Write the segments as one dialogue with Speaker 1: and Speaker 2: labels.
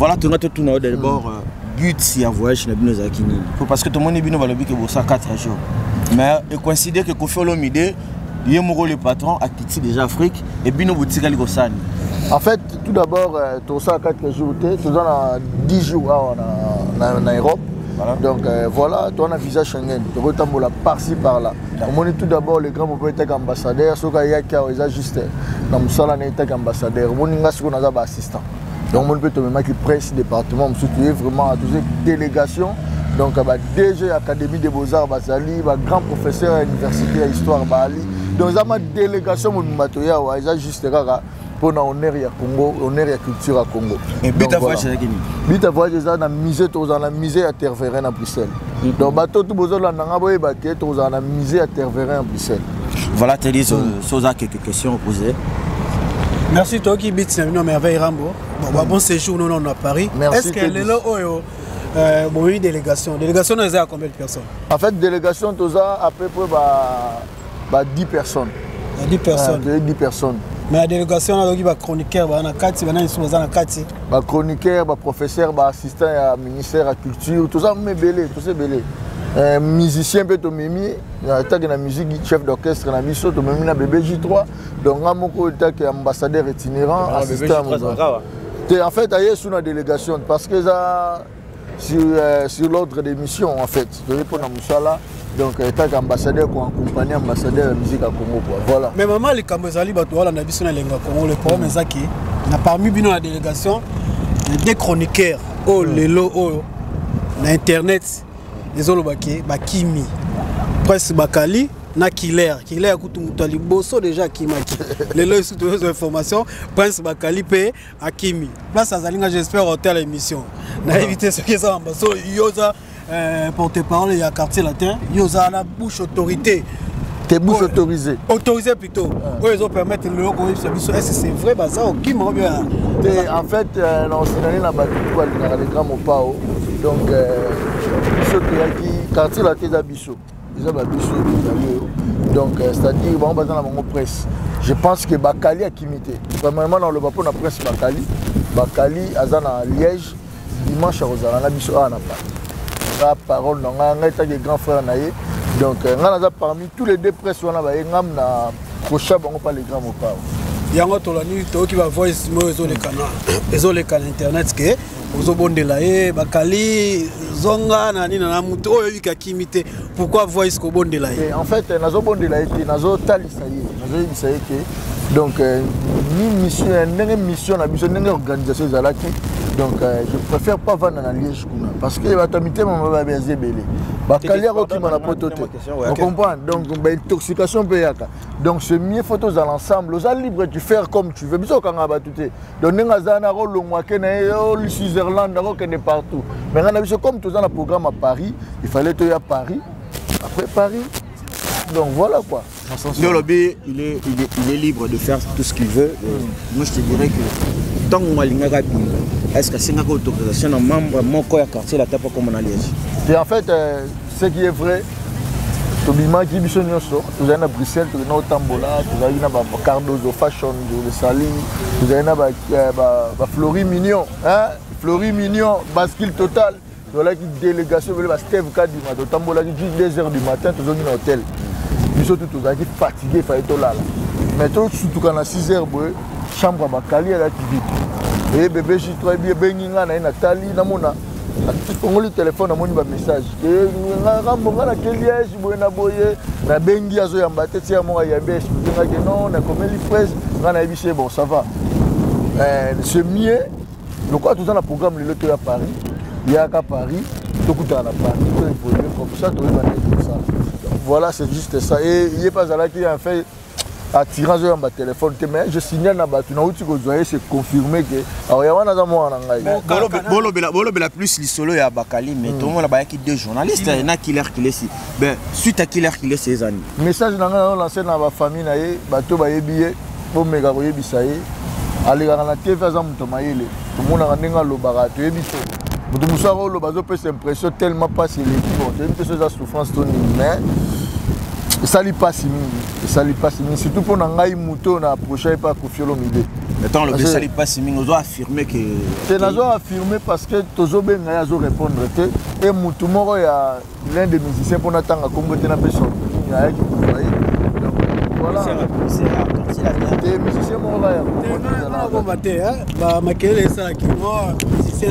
Speaker 1: Voilà, tu as tout d'abord but si un voyage na bino zakini. Parce que tout le monde est bien va le que ça 4 jours. Mais il coïncide que Kofi Olomide il est le patron à Kiti déjà Afrique et bino boutique ali kosani.
Speaker 2: En fait, tout d'abord, tout ça 4 jours, tout ça 10 jours en Europe. Voilà. Donc voilà, tu as un visa Schengen, tu as par-ci par-là. On est tout d'abord le grand ambassadeur, ce qui est juste dans le salon ambassadeur, on est assistant. Donc on peut te mettre qui presse département, tu es vraiment à toutes les délégations. Donc DG Académie des Beaux-Arts, grand professeur à l'université d'histoire Bali. Donc il y a une délégation qui est juste pour l'honneur du Congo, l'honneur de la culture à Congo.
Speaker 1: Et but à voyage, c'est qui?
Speaker 2: But à voyage, c'est la musée à Terre-Verraine à Bruxelles. Donc bateau tout besoin dans la musée à Terre-Verraine à Bruxelles. Voilà,
Speaker 1: tu dis quelques questions posées.
Speaker 3: Merci toi qui bit c'est venu merveille Rambo. Bon séjour nous à Paris. Est-ce que les là bon une délégation nous à combien de personnes?
Speaker 2: En fait délégation tous à peu près 10 personnes.
Speaker 3: 10 personnes.
Speaker 2: 10 personnes.
Speaker 3: Mais la délégation a un chroniqueur,
Speaker 2: un chroniqueur, un professeur, un assistant à ministère de la culture, tout ça, mais belé, tout ça belé. Un musicien peut te mémier, la musique, chef d'orchestre, la mission, tu mémier na bébé J3. Donc, un ambassadeur itinérant, assistant. En fait, il y a une délégation parce que sur l'ordre des missions, en fait, pour la donc, tant qu'ambassadeur, qu'on accompagne ambassadeur de la musique à Congo. Voilà.
Speaker 3: Mais maman, les Cambozali, on a vu sur la Congo, le problème est que parmi la délégation, il y a des chroniqueurs, les lots, Internet, les Olobaki, Bakimi, Presse Bakali, na Killer, a coûté bosso déjà Kimaki. Les lots sont toutes les informations, Prince Bakali paye à Kimi. Là, ça zalinga, j'espère, hôtel émission. On a évité ce qui est en bas. Yoza. Porte-parole, il y a quartier latin, il y a la bouche autorité.
Speaker 2: Tes bouches autorisées.
Speaker 3: Autorisées plutôt. Oui, ils ont permis de le reconnaître. Est-ce que c'est vrai, ça ou qui me bien?
Speaker 2: En fait, on s'est donné la bataille pour les grands Mopao. Donc, quartier latin, il y a Bissot. Donc, c'est-à-dire, on va dans la presse. Je pense que Bakali a kimité. Premièrement, dans le bateau, on a presse Bakali. Bakali, à Liège, dimanche à Rosala, on a Bissot à Napa. Parole non des grands frères naïe donc parmi tous les deux presses on a na prochain bon pas les grands mots pas
Speaker 3: yango to la nuit to qui va voice mozo les canaux internet que ozo bondela bakali zonga na nina na muto oyo kimité pourquoi voice ko bondela
Speaker 2: en fait nazo bondela nazo talisa que donc ni mission na biso ndenge organisation zalaki. Donc je préfère pas vendre dans Liège parce que la tamité m'a va bien zébélé. Bakali a qui m'a pototé. On comprend. Donc intoxication payaka. Donc c'est mieux photos à l'ensemble. Aux libre tu faire comme tu veux. Biso kanga batute. Donc nenga zana rolo ngwake na yo Switzerland roko ne partout. Mais on a vu comme tous dans le programme à Paris, il fallait te y à Paris. Après Paris. Donc voilà quoi.
Speaker 1: Lobby, il est libre de faire tout ce qu'il veut. Moi je te dirais que tant qu'on a est-ce que c'est une autorisation d'un membre de quartier la tape comme on a Liège?
Speaker 2: Et en fait, ce qui est vrai, Tobima qui est vous avez à Bruxelles, vous avez au Tambola, vous avez à Cardozo Fashion, vous Sali, vous avez à Florie Mignon, Florie Mignon, bascule total. Vous avez une délégation, vous avez Steve Kadima, au Tambola, jusqu'à 2h du matin, vous avez un hôtel. Vous avez fatigué, il fallait être là. Mais surtout quand on a 6h, chambre à Bakali, elle a qui vit. Et bébé J3 bien benginga na Nathalie na mona on le téléphone na moni ba message que ngamba na Liège boyena boye na bengi azo yamba tete ya mo ya bes nga que non na comme les fraises na ebissé bon ça va c'est mieux le quoi tout dans le programme le loto à Paris il y a qu'à Paris tout coûte à Paris comme ça tout va ça voilà c'est juste ça et il est pas là qui a fait attirant sur un téléphone mais je signale na batu na uti ko zoyer c'est confirmé que alors ya wana za mo na ngai
Speaker 1: bolo plus lisolo ya Bakali mais tout le monde ba ki deux journalistes na Killer Kilesi ben suite à Killer Kilesi ces années
Speaker 2: message na nga lancé na ba famille na ye bato ba yebiye bo mega ko yebisa ye alega na TV za muto mayele tout monde na ndenga lo barato yebiso muto musaro lo bazo peut impression tellement pas c'est l'équipe on peut ça souffrance toni mais ça lui passe surtout pour n'engager mouton na approcher pas Koffi Olomide.
Speaker 1: Attends, le ça lui passe on doit affirmer que
Speaker 2: c'est la doit affirmer parce que tozo ben ya zo répondre et mouton moko ya l'un des musiciens pour n'attendre Congo te na personne ya qui travailler. Donc voilà. C'est des musiciens moko ya
Speaker 3: bon matin ba makele ça qui moi musicien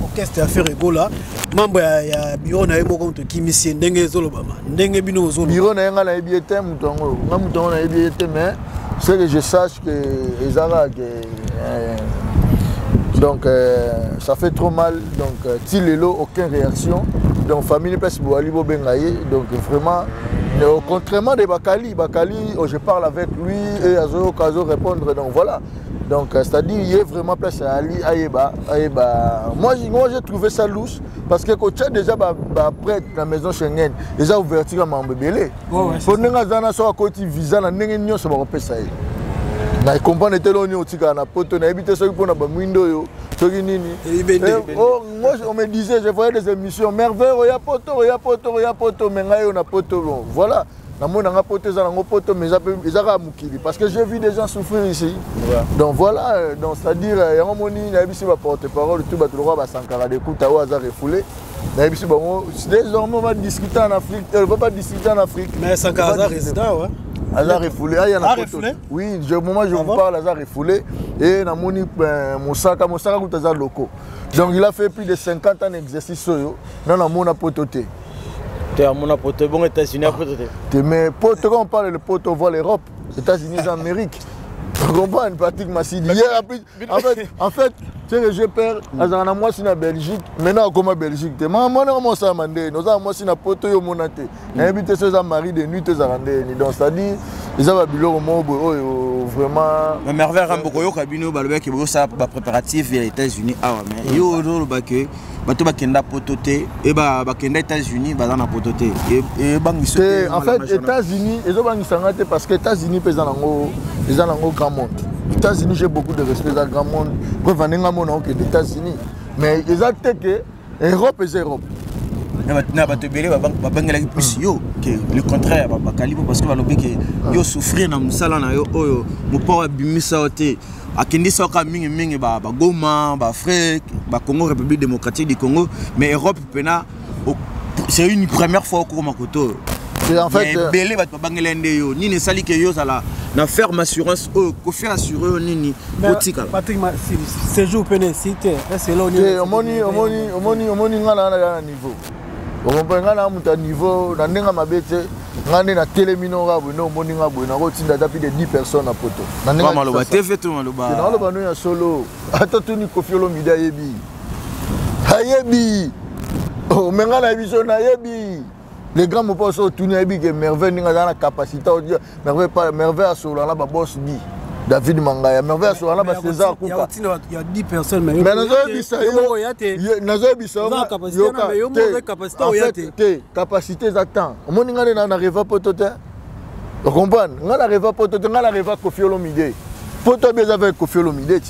Speaker 3: orchestre ya faire gola membre ya bureau na yemo contre qui monsieur ndenge zolobama ndenge bino zolo
Speaker 2: bureau na nga na ebiete mutongo nga mutongo na ebiete mais c'est que je sache que ezara donc ça fait trop mal donc tilelo aucune réaction donc famille place boali bo bengaye donc vraiment contrairement de Bakali oh, je parle avec lui et azo kazo répondre donc voilà. Donc, c'est-à-dire, il est vraiment place à Ali, Aïeba. Moi, j'ai trouvé ça louche parce que quand tu as déjà prêt la maison Schengen, déjà ouverture à Mambébélé. Pour nous, on a côté visa, on a un ça va repérer ça. Je comprends que tu as tika na poto, na habité ceux qui ont un window yo, ceux qui nini. Moi, on me disait, je voyais des émissions, merveille, oya poto, mais on a poto, voilà. Parce que j'ai vu des gens souffrir ici. Donc voilà, c'est-à-dire, il y a un moment où porte-parole, tout le roi va s'encarrer des coups, au hasard refoulé. Désormais, on va discuter en Afrique. On ne va pas discuter en Afrique.
Speaker 3: Mais Sankara résident, ouais.
Speaker 2: Hasard refoulé. Ah, il y en a refoulé. Oui, au moment où je vous parle, hasard refoulé. Et Moussaka coûte hasard locaux. Donc il a fait plus de 50 ans d'exercice. Non, on a pototé.
Speaker 1: Tu as mon pote, bon, États-Unis,
Speaker 2: mais quand on parle de pote, on voit l'Europe, les États-Unis, l'Amérique. Tu comprends une pratique massive. En fait, tu sais que je perds, moi, je suis en Belgique, maintenant, comme en Belgique, je suis en Belgique, nous avons aussi un pote, invité ceux à Marie de nuit, donc c'est-à-dire, ils ont vraiment.
Speaker 1: Mais merveille, Rambokoyo, Kabino, Balbek, qui est préparatif vers les États-Unis. Ah, mais il bato bakenda pototé et bakenda États-Unis dans la pototé et bangi
Speaker 2: en fait États-Unis ils ont bangi sangate parce que États-Unis pèsent dans grand monde. États-Unis j'ai beaucoup de respect dans grand monde pour venir mon que les États-Unis mais ils ont que Europe et Europe
Speaker 1: na bato belé babangela plus yo que le contraire bakali parce que balobi que yo souffrir na musala na yo oyo mopo bimisa ote akindi soka mingi ba Goma ba Afrique ba Congo République démocratique du Congo mais Europe pena c'est une première fois au Congo makoto
Speaker 2: en fait
Speaker 1: belé ba bangela ndé yo nini sali que yo sala na ferme assurance ko faire assurer nini botika
Speaker 3: Patrick ce jour pena cité c'est là
Speaker 2: omoni ngala na niveau on peut ngala muta niveau na ndenga mabete ngane na telemino ngabo no moninga bo na rotinda tapi de 10 personnes à poto
Speaker 1: na ndenga maloba TV tout maloba
Speaker 2: na maloba no ya solo atatuni Koffi Olomide ayebi oh mengala biso na yebi les grands mo poso tuni yebi que merveille ninga na capacité au dire merveille à solo là ba boss bi David Mangaya, merveille sur la base César Kouka.
Speaker 3: Il y a 10 personnes, mais
Speaker 2: capacité d'attendre. Mon n'arrive n'arrive pas tout temps. Vous comprenez? On n'arrive pas tout temps. On n'arrive pas Koffi Olomide. Pour toi, bien avec Koffi Olomide.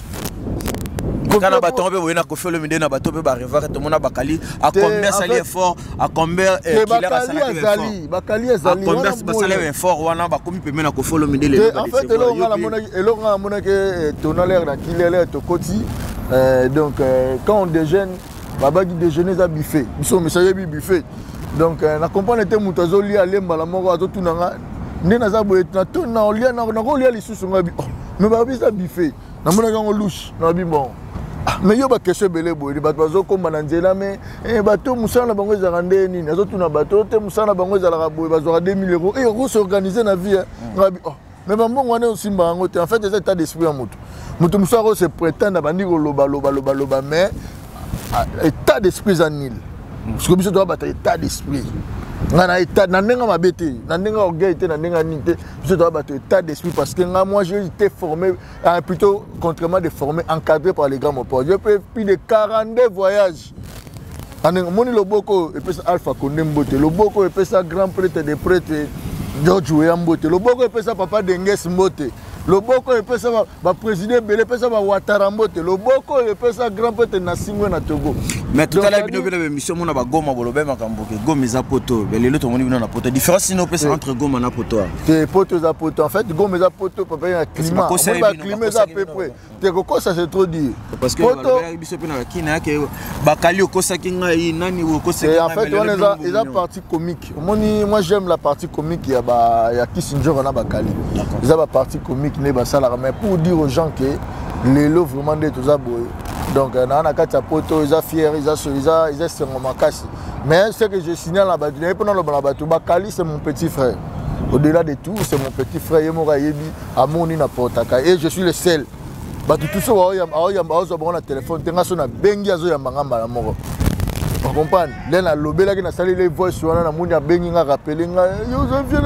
Speaker 1: Quand on a battu, on a Koffi Olomide, on a battu, on a arrivé à tout le monde à Bakali. À combien ça l'est fort? À combien
Speaker 2: Bakali est
Speaker 1: à combien ça l'est fort? On a battu, on a Koffi Olomide.
Speaker 2: En fait, on a que ton l'air dans qu'il est ton côté. Donc, quand on déjeune, Baba qui déjeune à buffet. Nous sommes messager buffet. Donc, on comprend que nous avons lié à l'emba la mort à tout le monde. Nous avons lié à l'issue. Mais Baba ça buffet. Nous avons louche. Nous avons bon. Mais il y a des questions belé boy, des bateaux comme Mananzela mais bateau Moussa na bango zarandé ni nazo tuna bateau te Moussa na bango zalaka boy bazora 2000 € et on s'organiser na vie mais bon on est aussi bango en fait des états d'esprit en moto Moussa se prétend bandi ko loba mais état d'esprit en nil parce que biso doit battre état d'esprit ngana état na ndenga mabete na ndenga orgueil te na ndenga nité je dois battre état d'esprit parce que moi j'ai été formé plutôt contrairement de formé encadré par les grands monteurs j'ai fait plus de 42 voyages moni loboko et puis Alpha Condé Mbote loboko et puis ça grand prêtre des prêtres George Weah Mbote loboko et puis ça papa Denges Mbote loboko epesa ba président belé pesa ba Watarambote loboko epesa grand pete na singwe na Togo.
Speaker 1: Mais tout à l'heure bino bino émission mona ba Goma bolobe makamboke Goma za poto belelo to moni bino na poto différence sino pesa entre Goma na poto.
Speaker 2: Te poto za poto en fait Goma za poto papa ya climat ba climat za peu près te ko ça c'est trop dire
Speaker 1: parce que ba biso pe na kina ke ba kali okosa kinga yi nani okosa
Speaker 2: en fait on est la partie comique moi j'aime la partie comique ya Kissinger na ba kali ils ba partie comique ne ba sala mais pour dire aux gens que les lots vraiment de tout ça boy donc na kati ya poto ils fiers ils sont makasi mais ce que je signale là-bas pendant le bateau Bakali c'est mon petit frère au-delà de tout c'est mon petit frère Yemoga Yebi Amoni na Portaka et je suis le seul bato tout ça na téléphone tenga so na bengi azo ya mangamba la moko on comprend là na lobela ki na sali les voice wana na muni bengi nga rappeler nga yo zo viens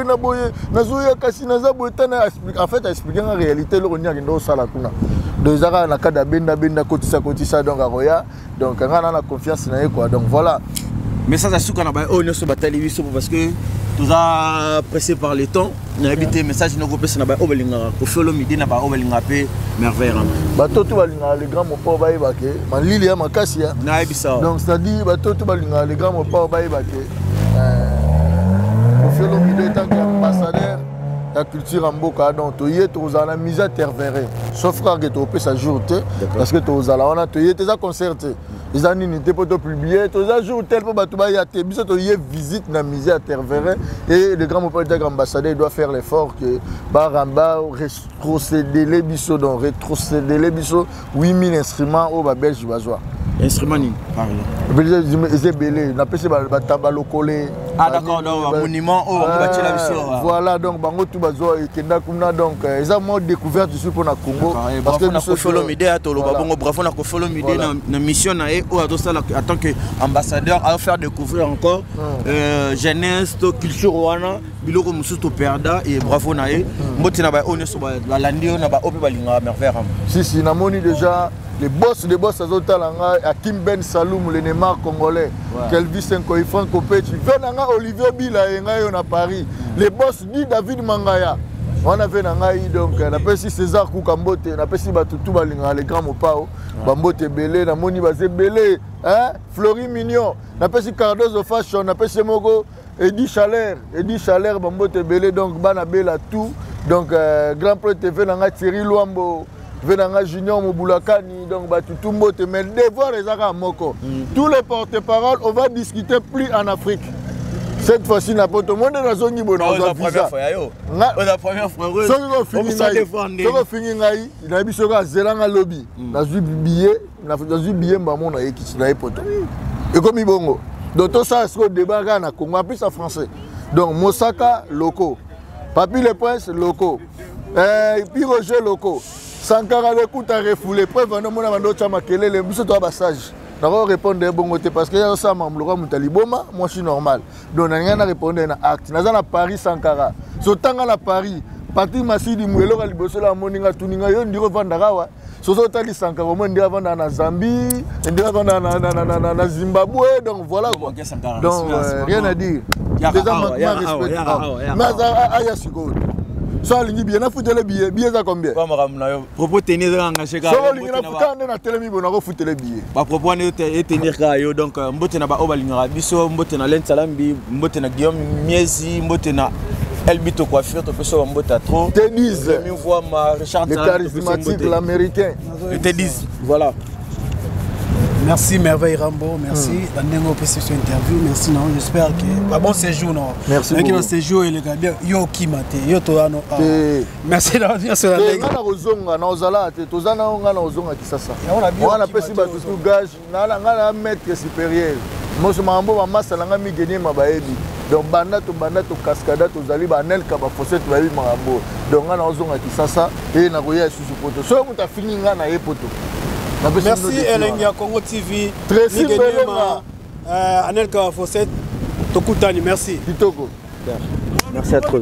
Speaker 2: na boye na zo ya kasi na za boetana en fait expliquer en réalité le ronya ndo sala kuna deux ara na kada benda kotisa donc aroya donc nga na confiance na ye quoi donc voilà
Speaker 1: message à souka na ba o nyoso batali biso parce que tout ça pressé par le temps na habité message no kopesa na ba o belinga ko folo midi na ba o belinga pe merveille
Speaker 2: bato to balinga le grand mopo ba ibake malili ya makasi ya
Speaker 1: na ebisa
Speaker 2: donc c'est à dire bato to balinga le grand mopo ba ibake ko folo midi tant qu'ambassadeur la culture en boka donc to yé to za na mise à terre sauf que to pesa jour parce que to za la on a to yé te za concerté ils ont une pour te publier tous les jours tel pour batouba y a tes biso to yé visite na musée à Terre-Vérin et le grand moteur ambassadeur doit faire l'effort que baramba rétrocéder les biso donc rétrocéder les biso 8000 instruments au belge bazoa
Speaker 1: instrument ni parle
Speaker 2: ils belé na pese batamba lokolé
Speaker 1: ah d'accord donc monument au bâti la biso
Speaker 2: voilà donc bango tout bazoa et kenda kumna donc ils ont mode découverte ici pour na Congo
Speaker 1: parce que na follow midi à tolo bango bravo na follow midi na mission na en tant qu'ambassadeur à faire découvrir encore jeunesse culture wana biloko musu to perda et bravo na e mboti na ba oneso ba landio na ba opi balinga merveille
Speaker 2: si na moni déjà les boss azotalanga Hakim Ben Saloum le Neymar congolais Kelvis Nkoy Franco Petit venanga Olivier Bila enga yo na Paris les boss dit David Mangaya on avait nanga donc na pesi César Kukambote na pesi batutu balinga les grands mopao bambote belé na moni bazé belé hein Flori Mignon na pesi Cardozo Fashion na pesi moko Eddie Chalère bambote belé donc bana bela tout donc Grand Pro TV nanga Thierry Luambo venanga Junior Moboulakani donc batutu mbote mais le devoir ezaka moko tous les porte-parole on va discuter plus en Afrique. Cette fois-ci, n'a pas tout le monde dans la zone de
Speaker 1: la première fois. La première fois.
Speaker 2: Il a mis sur Zélanga lobby. Dans un billet, et comme il bongo. Donc tout ça, c'est le débat à Congo, plus en français. Donc Mosaka, locaux. Papi le Prince, locaux. Puis Roger, locaux. Sankara, l'écoute à refouler. Preuve, on a un les muscles de passage. Je vais répondre bon parce que ça m'a moi je suis normal. Donc on a répondu à acte. Nous à Paris Sankara. Sotanga à Paris. Parti Masidi Mouelo à Liboso la Moninga Tuninga yo ndiro vandarawa. Soso tali Sankara on ndira vanda na Zambie, ndira vanda na Zimbabwe donc voilà quoi. Donc rien à dire. Déjà maintenant respect. Mais aya sigol. Ça lingi bien na foutre les billets ça combien
Speaker 1: propos tenir engagé
Speaker 2: ka so lingi na foutre na telemi bona ko foutre les billets
Speaker 1: ba propos ne tenir ka yo donc mbote na ba obalinga biso mbote na Lensalambi mbote na Guillaume Miezi mbote na Elbito coiffure to peso mbote trop
Speaker 2: Tennis
Speaker 1: mi voix ma Richard
Speaker 2: le charismatique l'américain
Speaker 1: Tennis voilà.
Speaker 3: Merci Merveille Rambo, merci. Dandengo pour cette interview, merci non, j'espère que bon séjour non.
Speaker 2: Merci.
Speaker 3: Bon séjour et les gars bien yo kimate, yo toano. Merci d'avoir bien sur la ligne.
Speaker 2: Na rozonga na ozala te, tozana nga na ozonga kisasa. On a pesi ba tout gage, na maître supérieur. Moi je mambo ba masala nga mi gagner mabaebi. Donc banda to cascada to zali ba nel ka ba fossette ba bi mambo. Donc nga na ozonga kisasa et na koya susu poto. So muta fini nga na yepoto.
Speaker 3: Merci Elengia Congo TV.
Speaker 2: Très bien.
Speaker 3: Anelka Fosset. Tokutani, merci.
Speaker 2: Kitoko.
Speaker 1: Merci à toi.